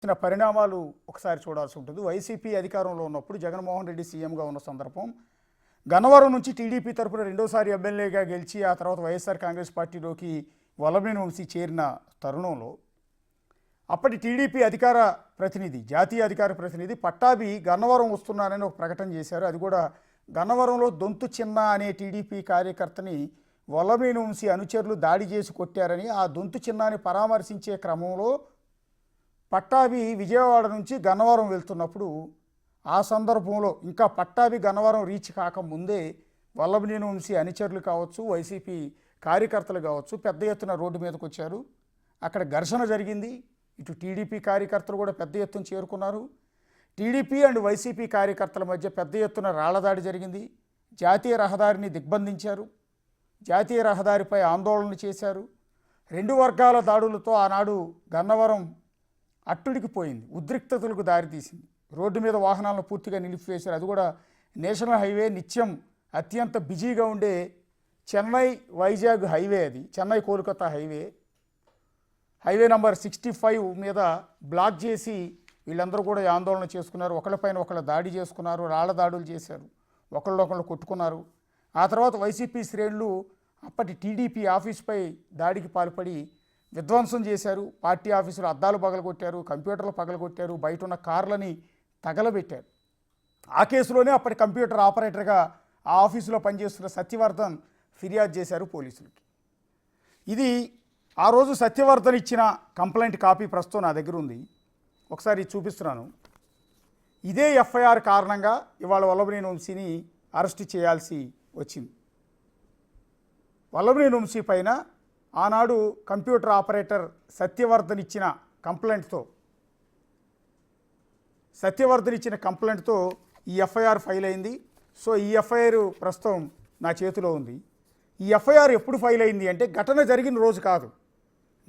వచ్చిన పరిణామాలు ఒకసారి చూడాల్సి ఉంటుంది. వైసీపీ అధికారంలో ఉన్నప్పుడు జగన్మోహన్ రెడ్డి సీఎంగా ఉన్న సందర్భం, గన్నవరం నుంచి టీడీపీ తరపున రెండోసారి ఎమ్మెల్యేగా గెలిచి ఆ తర్వాత వైఎస్ఆర్ కాంగ్రెస్ పార్టీలోకి వల్లభనేని వంశీ చేరిన తరుణంలో అప్పటి టీడీపీ అధికార ప్రతినిధి, జాతీయ అధికార ప్రతినిధి పట్టాభి గన్నవరం వస్తున్నానని ఒక ప్రకటన చేశారు. అది కూడా గన్నవరంలో దొంతు చిన్న అనే టీడీపీ కార్యకర్తని వల్లభనేని వంశీ అనుచరులు దాడి చేసి కొట్టారని, ఆ దొంతు చిన్నాని పరామర్శించే క్రమంలో పట్టాభి విజయవాడ నుంచి గన్నవరం వెళ్తున్నప్పుడు, ఆ సందర్భంలో ఇంకా పట్టాభి గన్నవరం రీచ్ కాకముందే వల్లభనేని వంశీ అనుచరులు కావచ్చు, వైసీపీ కార్యకర్తలు కావచ్చు పెద్ద ఎత్తున రోడ్డు మీదకి వచ్చారు. అక్కడ ఘర్షణ జరిగింది. ఇటు టీడీపీ కార్యకర్తలు కూడా పెద్ద ఎత్తున చేరుకున్నారు. టీడీపీ అండ్ వైసీపీ కార్యకర్తల మధ్య పెద్ద ఎత్తున రాళ్లదాడి జరిగింది. జాతీయ రహదారిని దిగ్బంధించారు. జాతీయ రహదారిపై ఆందోళన చేశారు. రెండు వర్గాల దాడులతో ఆనాడు గన్నవరం అట్టుడికిపోయింది, ఉద్రిక్తతలకు దారితీసింది. రోడ్డు మీద వాహనాలను పూర్తిగా నిలిపివేశారు. అది కూడా నేషనల్ హైవే, నిత్యం అత్యంత బిజీగా ఉండే చెన్నై వైజాగ్ హైవే, అది చెన్నై కోల్కతా హైవే నంబర్ 65 మీద బ్లాక్ చేసి వీళ్ళందరూ కూడా ఆందోళన చేసుకున్నారు. ఒకళ్ళపైన ఒకళ్ళు దాడి చేసుకున్నారు, రాళ్ల దాడులు చేశారు, ఒకళ్ళొకళ్ళు కొట్టుకున్నారు. ఆ తర్వాత వైసీపీ శ్రేణులు అప్పటి టీడీపీ ఆఫీస్పై దాడికి పాల్పడి విధ్వంసం చేశారు. పార్టీ ఆఫీసులో అద్దాలు పగలగొట్టారు, కంప్యూటర్లు పగలగొట్టారు, బయట ఉన్న కార్లని తగలబెట్టారు. ఆ కేసులోనే అప్పటి కంప్యూటర్ ఆపరేటర్గా ఆ ఆఫీసులో పనిచేస్తున్న సత్యవర్ధన్ ఫిర్యాదు చేశారు పోలీసులకి. ఇది ఆ రోజు సత్యవర్ధన్ ఇచ్చిన కంప్లైంట్ కాపీ ప్రస్తుతం నా దగ్గర ఉంది, ఒకసారి చూపిస్తున్నాను. ఇదే ఎఫ్ఐఆర్ కారణంగా ఇవాళ వల్లభనేని వంశీని అరెస్ట్ చేయాల్సి వచ్చింది. వల్లభనేని వంశీ పైన ఆనాడు కంప్యూటర్ ఆపరేటర్ సత్యవర్ధన్ ఇచ్చిన కంప్లైంట్తో ఈ ఎఫ్ఐఆర్ ఫైల్ అయింది. సో ఈ ఎఫ్ఐఆర్ ప్రస్తుతం నా చేతిలో ఉంది. ఈ ఎఫ్ఐఆర్ ఎప్పుడు ఫైల్ అయింది అంటే ఘటన జరిగిన రోజు కాదు,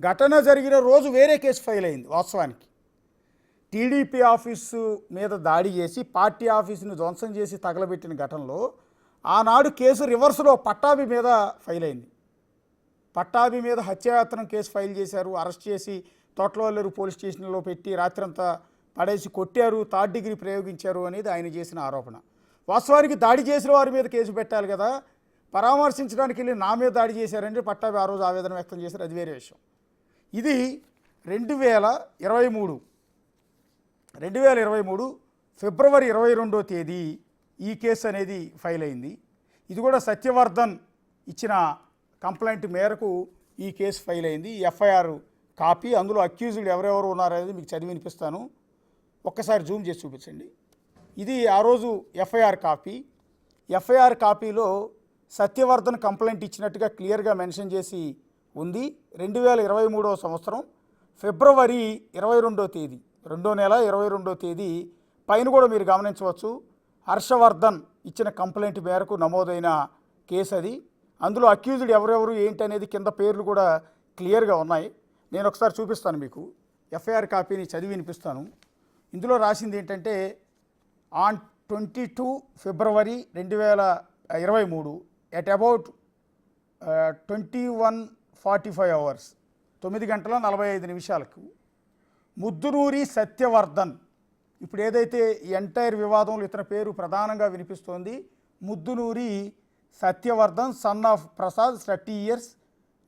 ఘటన జరిగిన రోజు వేరే కేసు ఫైల్ అయింది. వాస్తవానికి టీడీపీ ఆఫీసు మీద దాడి చేసి పార్టీ ఆఫీసును ధ్వంసం చేసి తగలబెట్టిన ఘటనలో ఆనాడు కేసు రివర్స్లో పట్టాభి మీద ఫైల్ అయింది. పట్టాభి మీద హత్యాయత్నం కేసు ఫైల్ చేశారు. అరెస్ట్ చేసి తోట్లవల్లేరు పోలీస్ స్టేషన్లో పెట్టి రాత్రంతా పడేసి కొట్టారు, థర్డ్ డిగ్రీ ప్రయోగించారు అనేది ఆయన చేసిన ఆరోపణ. వాస్తవానికి దాడి చేసిన వారి మీద కేసు పెట్టాలి కదా, పరామర్శించడానికి వెళ్ళి నా మీద దాడి చేశారంటే పట్టాభి ఆ రోజు ఆవేదన వ్యక్తం చేశారు, అది వేరే విషయం. ఇది 2023 ఫిబ్రవరి 22వ తేదీ ఈ కేసు అనేది ఫైల్ అయింది. ఇది కూడా సత్యవర్ధన్ ఇచ్చిన కంప్లైంట్ మేరకు ఈ కేసు ఫైల్ అయింది. ఈ ఎఫ్ఐఆర్ కాపీ, అందులో అక్యూజ్డ్ ఎవరెవరు ఉన్నారనేది మీకు చదివి వినిపిస్తాను. ఒక్కసారి జూమ్ చేసి చూపించండి. ఇది ఆ రోజు ఎఫ్ఐఆర్ కాపీ. ఎఫ్ఐఆర్ కాపీలో సత్యవర్ధన్ కంప్లైంట్ ఇచ్చినట్టుగా క్లియర్గా మెన్షన్ చేసి ఉంది. 2023వ సంవత్సరం ఫిబ్రవరి 22వ తేదీ, 2వ నెల 22వ తేదీ పైన కూడా మీరు గమనించవచ్చు. హర్షవర్ధన్ ఇచ్చిన కంప్లైంట్ మేరకు నమోదైన కేసు అది. అందులో అక్యూజ్డ్ ఎవరెవరు ఏంటి అనేది కింద పేర్లు కూడా క్లియర్గా ఉన్నాయి. నేను ఒకసారి చూపిస్తాను మీకు, ఎఫ్ఐఆర్ కాపీని చదివి వినిపిస్తాను. ఇందులో రాసింది ఏంటంటే, on 22 February 2023 at about 21:45 hours 9:45 Muddunuri Satyavardhan, ఇప్పుడు ఏదైతే ఈ ఎంటైర్ వివాదంలో ఇతని పేరు ప్రధానంగా వినిపిస్తోంది, Muddunuri Satyavardhan son of Prasad 30 years,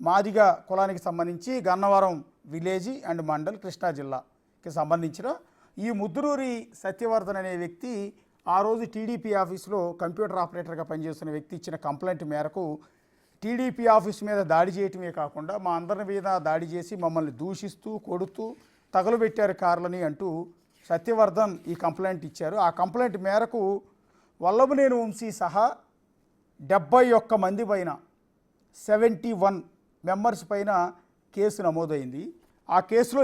Madiga కులానికి సంబంధించి గన్నవరం విలేజ్ అండ్ మండల్ కృష్ణా జిల్లాకి సంబంధించిన ఈ ముద్దునూరి సత్యవర్ధన్ అనే వ్యక్తి ఆ రోజు టీడీపీ ఆఫీసులో కంప్యూటర్ ఆపరేటర్గా పనిచేస్తున్న వ్యక్తి ఇచ్చిన కంప్లైంట్ మేరకు టీడీపీ ఆఫీస్ మీద దాడి చేయటమే కాకుండా మా అందరి మీద దాడి చేసి మమ్మల్ని దూషిస్తూ కొడుతూ తగలబెట్టారు కార్లని అంటూ సత్యవర్ధన్ ఈ కంప్లైంట్ ఇచ్చారు. ఆ కంప్లైంట్ మేరకు వల్లభనేని వంశీ సహా 71 మంది పైన 71 మెంబర్స్ పైన కేసు నమోదైంది. ఆ కేసులో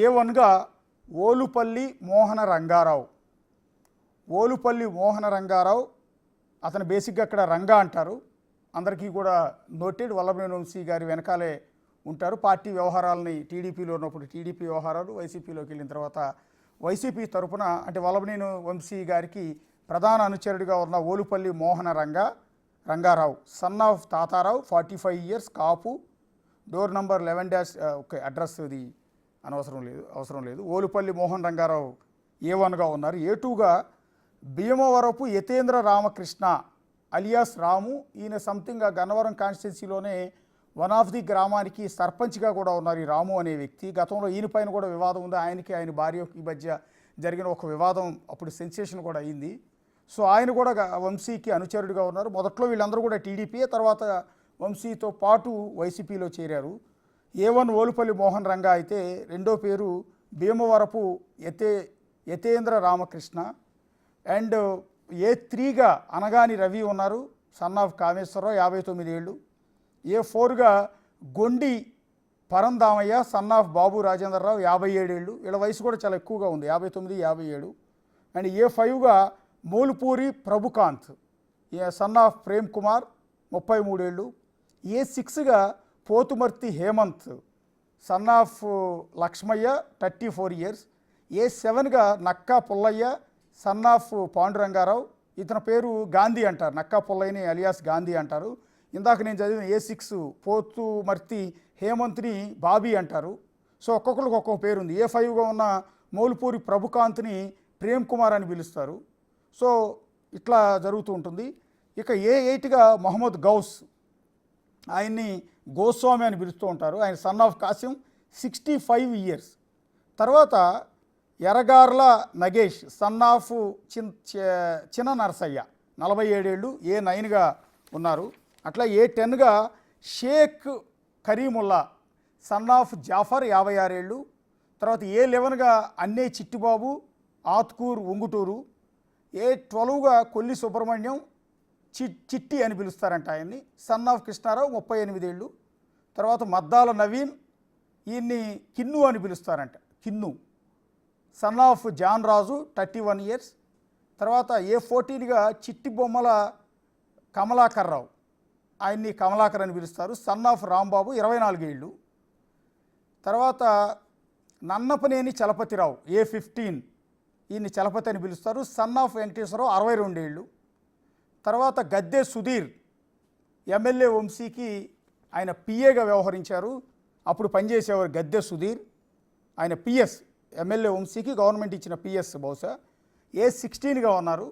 ఏ1గా ఓలుపల్లి మోహన రంగారావు, అతను బేసిక్గా అక్కడ రంగా అంటారు, అందరికీ కూడా నోటెడ్. వల్లభనేని వంశీ గారి వెనకాలే ఉంటారు. పార్టీ వ్యవహారాలని టీడీపీలో ఉన్నప్పుడు టీడీపీ వ్యవహారాలు, వైసీపీలోకి వెళ్ళిన తర్వాత వైసీపీ తరఫున అంటే వల్లభనేని వంశీ గారికి ప్రధాన అనుచరుడిగా ఉన్న Olupalli Mohana Rangarao son of Tatarao 45 years, Kapu, door number 11 address ఇది అవసరం లేదు. ఓలుపల్లి మోహన్ రంగారావు A1గా ఉన్నారు. A2గా భీమవరపు యతేంద్ర రామకృష్ణ అలియాస్ రాము. ఈయన సంథింగ్ గన్నవరం కాన్స్టిట్యున్సీలోనే వన్ ఆఫ్ ది గ్రామానికి సర్పంచ్గా కూడా ఉన్నారు ఈ రాము అనే వ్యక్తి. గతంలో ఈయన పైన కూడా వివాదం ఉంది. ఆయనకి ఆయన భార్యకి మధ్య జరిగిన ఒక వివాదం అప్పుడు సెన్సేషన్ కూడా అయింది. సో ఆయన కూడా వంశీకి అనుచరుడిగా ఉన్నారు. మొదట్లో వీళ్ళందరూ కూడా టీడీపీ, తర్వాత వంశీతో పాటు వైసీపీలో చేరారు. A1 ఓలుపల్లి మోహన్ రంగా అయితే రెండో పేరు భీమవరపు యతేంద్ర రామకృష్ణ. అండ్ A3గా అనగాని రవి ఉన్నారు, సన్ ఆఫ్ కామేశ్వరరావు, 59 ఏళ్ళు. A4గా గొండి పరందామయ్య, సన్ ఆఫ్ బాబు రాజేంద్రరావు, 57 ఏళ్ళు. వీళ్ళ వయసు కూడా చాలా ఎక్కువగా ఉంది, 59, 57. అండ్ A5గా మూలుపూరి ప్రభుకాంత్, సన్ ఆఫ్ ప్రేమ్ కుమార్, 33 ఏళ్ళు. A6గా Pothumarthi Hemanth, son of Lakshmaiah, 34 years. A7గా నక్కా పుల్లయ్య, సన్ ఆఫ్ పాండురంగారావు. ఇతని పేరు గాంధీ అంటారు, నక్కా పుల్లయ్యని అలియాస్ గాంధీ అంటారు. ఇందాక నేను చదివిన A6 పోతుమర్తి హేమంత్ని బాబీ అంటారు. సో ఒక్కొక్కరికి ఒక్కొక్క పేరు ఉంది. A5గా ఉన్న మౌలుపూరి ప్రభుకాంత్ని ప్రేమ్ కుమార్ అని పిలుస్తారు. సో ఇట్లా జరుగుతూ ఉంటుంది. ఇక A8గా మొహమ్మద్ గౌస్, ఆయన్ని గోస్వామి అని పిలుస్తూ ఉంటారు. ఆయన సన్ ఆఫ్ కాసిం, 65 ఇయర్స్. తర్వాత ఎర్రగార్ల నగేష్, సన్ ఆఫ్ చిన్న నరసయ్య, 47 ఏళ్ళు. A9గా ఉన్నారు. అట్లా A10గా షేక్ కరీముల్లా, సన్ ఆఫ్ జాఫర్, 56 ఏళ్ళు. తర్వాత A11గా అన్నే చిట్టిబాబు, ఆత్కూర్ ఉంగుటూరు. A12గా కొల్లి సుబ్రహ్మణ్యం, చిట్టి అని పిలుస్తారంట ఆయన్ని, సన్ ఆఫ్ కృష్ణారావు, 38 ఏళ్ళు. తర్వాత మద్దాల నవీన్, ఈయన్ని కిన్ను అని పిలుస్తారంట, Kinnu, son of John Raju, 31 years. తర్వాత A14గా చిట్టి బొమ్మల కమలాకర్రావు, ఆయన్ని కమలాకర్ అని పిలుస్తారు, సన్ ఆఫ్ రాంబాబు, 24 ఏళ్ళు. తర్వాత నన్నపనేని చలపతిరావు, A15, ఈయన్ని చలపతి అని పిలుస్తారు, సన్ ఆఫ్ వెంకటేశ్వరరావు, 62 ఏళ్ళు. తర్వాత గద్దె సుధీర్, ఎమ్మెల్యే వంశీకి ఆయన పిఏగా వ్యవహరించారు. అప్పుడు పనిచేసేవారు గద్దె సుధీర్. ఆయన పిఎస్, ఎమ్మెల్యే వంశీకి గవర్నమెంట్ ఇచ్చిన పిఎస్ బహుశా. A16గా ఉన్నారు.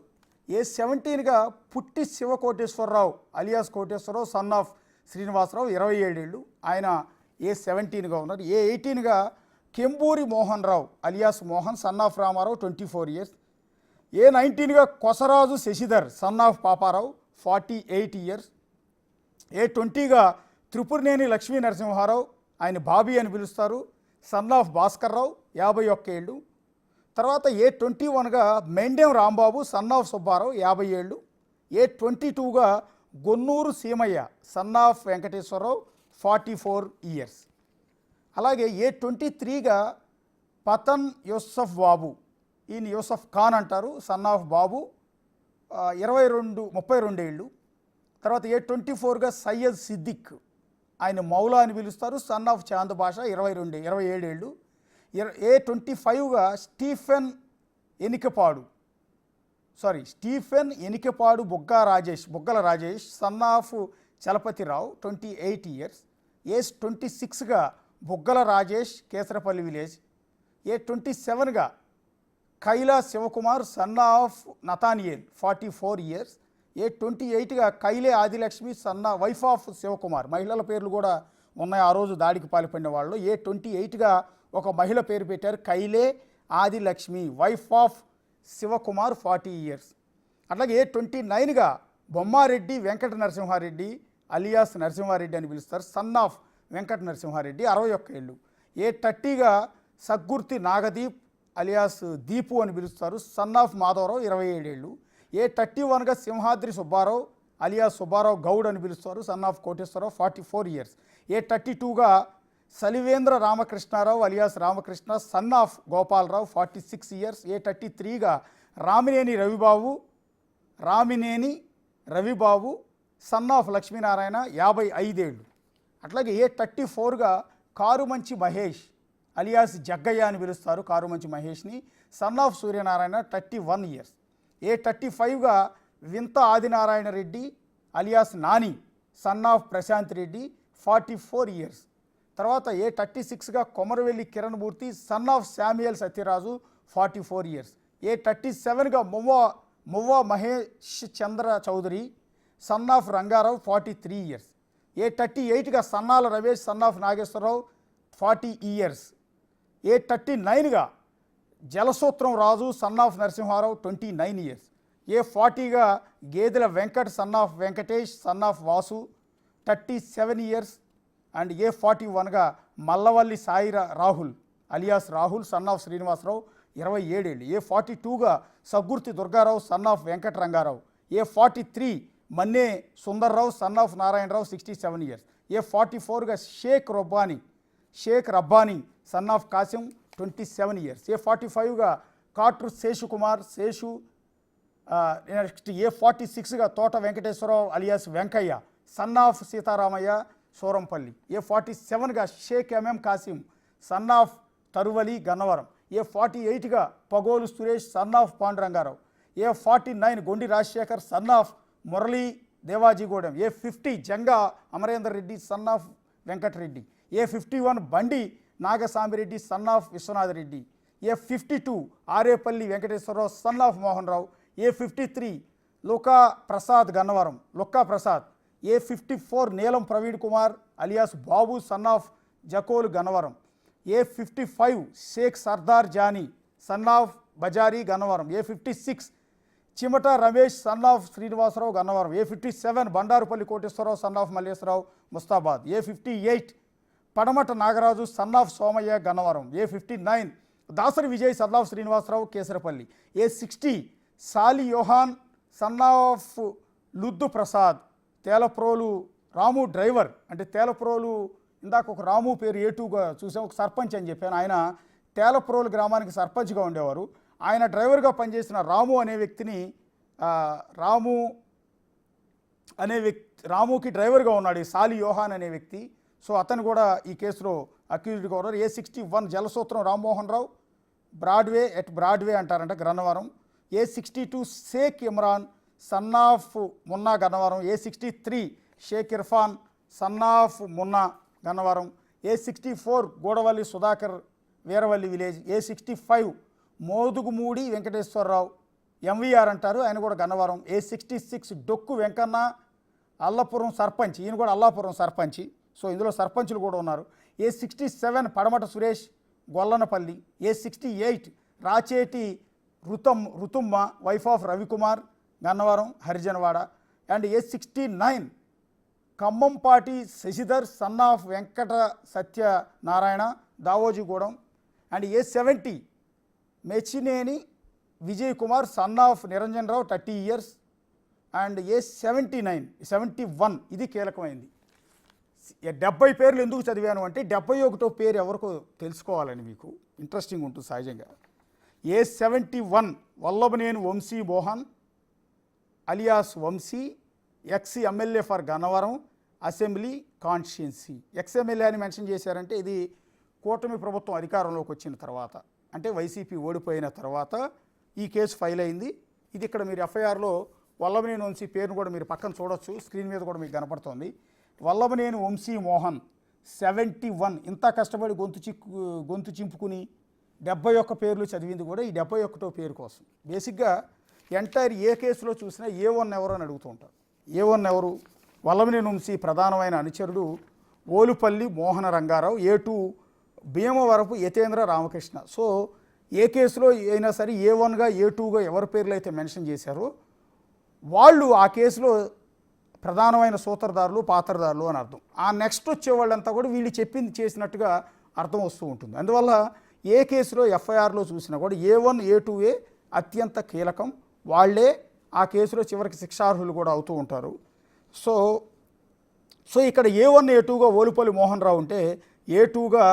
A17గా Putti Sivakoteswararao alias Koteswararao, son of Srinivasarao, 27 ఏళ్ళు. ఆయన A17గా ఉన్నారు. A18గా Kemburi Mohan Rao alias Mohan, son of Ramarao, 24 years. A19గా Kosaraju Sasidhar, son of Paparao, 48 years. A20గా త్రిపురనేని లక్ష్మీ నరసింహారావు, ఆయన బాబీ అని పిలుస్తారు, సన్ ఆఫ్ భాస్కర్రావు, 51 ఏళ్ళు. తర్వాత A21గా మెండెం రాంబాబు, సన్ ఆఫ్ సుబ్బారావు, 50 ఏళ్ళు. A22గా గొన్నూరు Seemaiah, son of Venkateswararao, 44 years. అలాగే A23గా పతన్ యూసఫ్ బాబు, ఈయన యూసఫ్ ఖాన్ అంటారు, సన్ ఆఫ్ బాబు, 32 ఏళ్ళు. తర్వాత A24గా సయ్యద్ సిద్దిక్, ఆయన మౌలా అని పిలుస్తారు, సన్ ఆఫ్ చాంద్ బాషా, 27 ఏళ్ళు. A25గా Stephen Enikapadu Buggala Rajesh, son of Chalapathirao, 28 years. A26గా బుగ్గల రాజేష్, కేసరపల్లి విలేజ్. A27గా Kaila Sivakumar, son of Nathaniel, 44 years. A28గా కైలే ఆదిలక్ష్మి, వైఫ్ ఆఫ్ శివకుమార్. మహిళల పేర్లు కూడా ఉన్నాయి ఆ రోజు దాడికి పాల్పడిన వాళ్ళు. A28గా ఒక మహిళ పేరు పెట్టారు, Kaile Adilakshmi, wife of Sivakumar, 40 years. అట్లాగే A29గా బొమ్మారెడ్డి వెంకట నరసింహారెడ్డి అలియాస్ నరసింహారెడ్డి అని పిలుస్తారు, సన్ ఆఫ్ వెంకట నరసింహారెడ్డి, 61 ఏళ్ళు. A30గా సగ్గుర్తి నాగదీప్ అలియాస్ దీపు అని పిలుస్తారు, సన్ ఆఫ్ మాధవరావు, 27 ఏళ్ళు. A31గా సింహాద్రి సుబ్బారావు అలియాస్ సుబ్బారావు గౌడ్ అని పిలుస్తారు, సన్ ఆఫ్ కోటేశ్వరరావు, 44 ఇయర్స్. A32గా Salivendra Ramakrishnarao alias Ramakrishna, son of Gopalarao, 46 years. A33గా రామినేని రవిబాబు, సన్ ఆఫ్ లక్ష్మీనారాయణ, 55 ఏళ్ళు. అట్లాగే A34గా కారుమంచి మహేష్ అలియాస్ జగ్గయ్య అని పిలుస్తారు, కారుమంచి మహేష్ని, సన్ ఆఫ్ సూర్యనారాయణ, 31 ఇయర్స్. A35గా Vintha Adinarayana Reddy alias Nani, son of Prashant Reddy, 44 years. తర్వాత A36గా Komaravelli Kiran Murthy son of Samuel Satyaraju 44 years. A37గా Muvva Mahesh Chandra Chowdary son of Rangarao 43 years. A38గా Sannala Ramesh son of Nageswararao 40 years. A39గా Jalasutram Raju son of Narasimharao 29 years. A40గా Gedela Venkat son of Venkatesh son of Vasu 37 years. And A41గా Mallavalli Sai Rahul alias Rahul son of Srinivasarao 27 ఏళ్ళు. A42గా Saggurthi Durgarao son of Venkata Rangarao. A43 Manne Sundarrao son of Narayanarao 67 years. A44గా Sheikh Rabbani sun of Kasim 27 years. A45గా Katru Seshukumar next A46గా Thota Venkateswararao alias Venkaiah son of Sitaramaiah Surampalli. A47గా Sheikh MM Kasim son of Taruvali Gannavaram. A48గా Pagolu Suresh son of Pandurangarao. A49 Gondi Rajasekhar son of Murali Devajigudem. A50 Janga Amarender Reddy son of Venkatareddy. A51 Bandi Nagasamireddy son of Viswanath Reddy. A52 Arepalli Venkateswararao son of Mohan Rao. A53 Lukka Prasad Gannavaram Lukka Prasad. A54 Neelam Praveen Kumar alias Babu son of Jakolu Gannavaram. A55 Sheikh Sardar Jani son of Bazari Gannavaram. A56 Chimata Ramesh son of Srinivasarao Gannavaram. A57 Bandarupalli Koteswararao son of Malleswararao Mustabad. A58 Padamata Nagaraju son of Somaiah Gannavaram. A59 Dasari Vijay son of Srinivasarao Kesarapalli. A60 Sali Yohan son of Luddu Prasad Telaprolu Ramu driver. అంటే తేలప్రోలు ఇందాక ఒక రాము పేరు A2గా చూసాం, ఒక సర్పంచ్ అని చెప్పాను. ఆయన తేలప్రోలు గ్రామానికి సర్పంచ్గా ఉండేవారు. ఆయన డ్రైవర్గా పనిచేసిన రాము అనే వ్యక్తిని రాముకి డ్రైవర్గా ఉన్నాడు ఈ సాలి యోహాన్ అనే వ్యక్తి. సో అతను కూడా ఈ కేసులో అక్యూజ్డ్గా ఉన్నారు. A61 జలసూత్రం రామ్మోహన్ రావు బ్రాడ్వే అంటారంట Gannavaram. A62 Sheikh Imran son of Munna Gannavaram. A63 Sheikh Irfan son of Munna Gannavaram. A64 Gudavalli Sudhakar Veeravalli village. A65 Modugumudi Venkateswararao MVR అంటారు, ఆయన కూడా గన్నవరం. A66 డొక్కు వెంకన్న అల్లపురం సర్పంచ్, ఈయన కూడా అల్లాపురం సర్పంచ్. సో ఇందులో సర్పంచులు కూడా ఉన్నారు. A67 Padamata Suresh Gollanapalli. A68 Racheti Ruthamma wife of Ravikumar Gannavaram Harijanawada. And A69 Khammampati Sasidhar son of Venkata Satyanarayana Davojigudem. And A70 Mechineni Vijay Kumar son of Niranjan Rao 30 years. And A71 ఇది కీలకమైంది. 70 పేర్లు ఎందుకు చదివాను అంటే 71వ పేరు ఎవరికో తెలుసుకోవాలని మీకు ఇంట్రెస్టింగ్ ఉంటుంది సహజంగా. A71 Vallabhaneni Vamsi Mohan alias Vamsi ex MLA for Gannavaram assembly constituency. Ex MLA అని మెన్షన్ చేశారంటే ఇది కూటమి ప్రభుత్వం అధికారంలోకి వచ్చిన తర్వాత, అంటే వైసీపీ ఓడిపోయిన తర్వాత ఈ కేసు ఫైల్ అయింది. ఇది ఇక్కడ మీరు ఎఫ్ఐఆర్లో వల్లభనేని వంశీ పేరును కూడా మీరు పక్కన చూడొచ్చు, స్క్రీన్ మీద కూడా మీకు కనపడుతుంది. వల్లభనేని వంశీ మోహన్ 71 ఇంత కష్టపడి గొంతు చింపుకుని 71 పేర్లు చదివింది కూడా ఈ 71వ పేరు కోసం. బేసిక్గా ఎంటైర్ ఏ కేసులో చూసినా A1 ఎవరు అని అడుగుతూ ఉంటారు. A1 ఎవరు? వల్లభనేని వంశీ ప్రధానమైన అనుచరుడు ఓలుపల్లి మోహన రంగారావు. A2 భీమవరపు యతేంద్ర రామకృష్ణ. సో ఏ కేసులో అయినా సరే A1గా A2గా ఎవరి పేర్లు అయితే మెన్షన్ చేశారో వాళ్ళు ఆ కేసులో ప్రధానమైన సూత్రధారులు పాత్రధారులు అని అర్థం. ఆ నెక్స్ట్ వచ్చే వాళ్ళంతా కూడా వీళ్ళు చెప్పింది చేసినట్టుగా అర్థం వస్తూ ఉంటుంది. అందువల్ల ఏ కేసులో ఎఫ్ఐఆర్లో చూసినా కూడా A1 A2 అత్యంత కీలకం. వాళ్ళే ఆ కేసులో చివరికి శిక్షార్హులు కూడా అవుతూ ఉంటారు. సో ఇక్కడ A1 A2గా ఓలుపల్లి మోహన్ రావు ఉంటే A2గా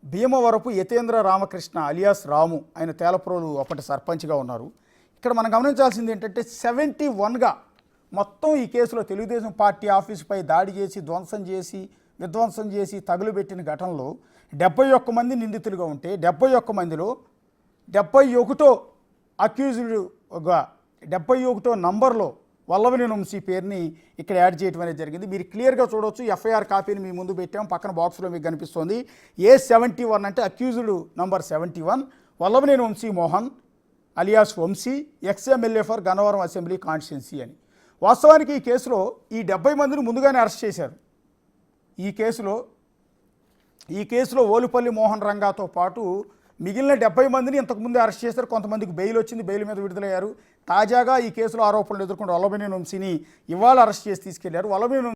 భీమవరపు యతేంద్ర రామకృష్ణ అలియాస్ రాము, ఆయన తేలప్రోలు అప్పటి సర్పంచ్గా ఉన్నారు. ఇక్కడ మనం గమనించాల్సింది ఏంటంటే 71గా మొత్తం ఈ కేసులో తెలుగుదేశం పార్టీ ఆఫీసుపై దాడి చేసి విధ్వంసం చేసి తగులుబెట్టిన ఘటనలో 71 మంది నిందితులుగా ఉంటే 71 మందిలో 71 అక్యూజ్డ్గా 71 నంబర్లో వల్లభనేని వంశీ పేరుని ఇక్కడ యాడ్ చేయడం అనేది జరిగింది. మీరు క్లియర్గా చూడవచ్చు, ఎఫ్ఐఆర్ కాపీని మీ ముందు పెట్టాం, పక్కన బాక్స్లో మీకు కనిపిస్తుంది. A71 అంటే accused number 71 Vallabhaneni Vamsi Mohan alias Vamsi, ex MLA for Gannavaram assembly constituency అని. వాస్తవానికి ఈ కేసులో ఈ 70 మందిని ముందుగానే అరెస్ట్ చేశారు. ఈ కేసులో ఓలుపల్లి మోహన్ రంగాతో పాటు మిగిలిన 70 మందిని ఇంతకుముందే అరెస్ట్ చేశారు. కొంతమందికి బెయిల్ వచ్చింది, బెయిల్ మీద విడుదలయ్యారు. తాజాగా ఈ కేసులో ఆరోపణలు ఎదుర్కొన్న వల్లభనేని వంశీని ఇవాళ అరెస్ట్ చేసి తీసుకెళ్లారు. వల్లభనేని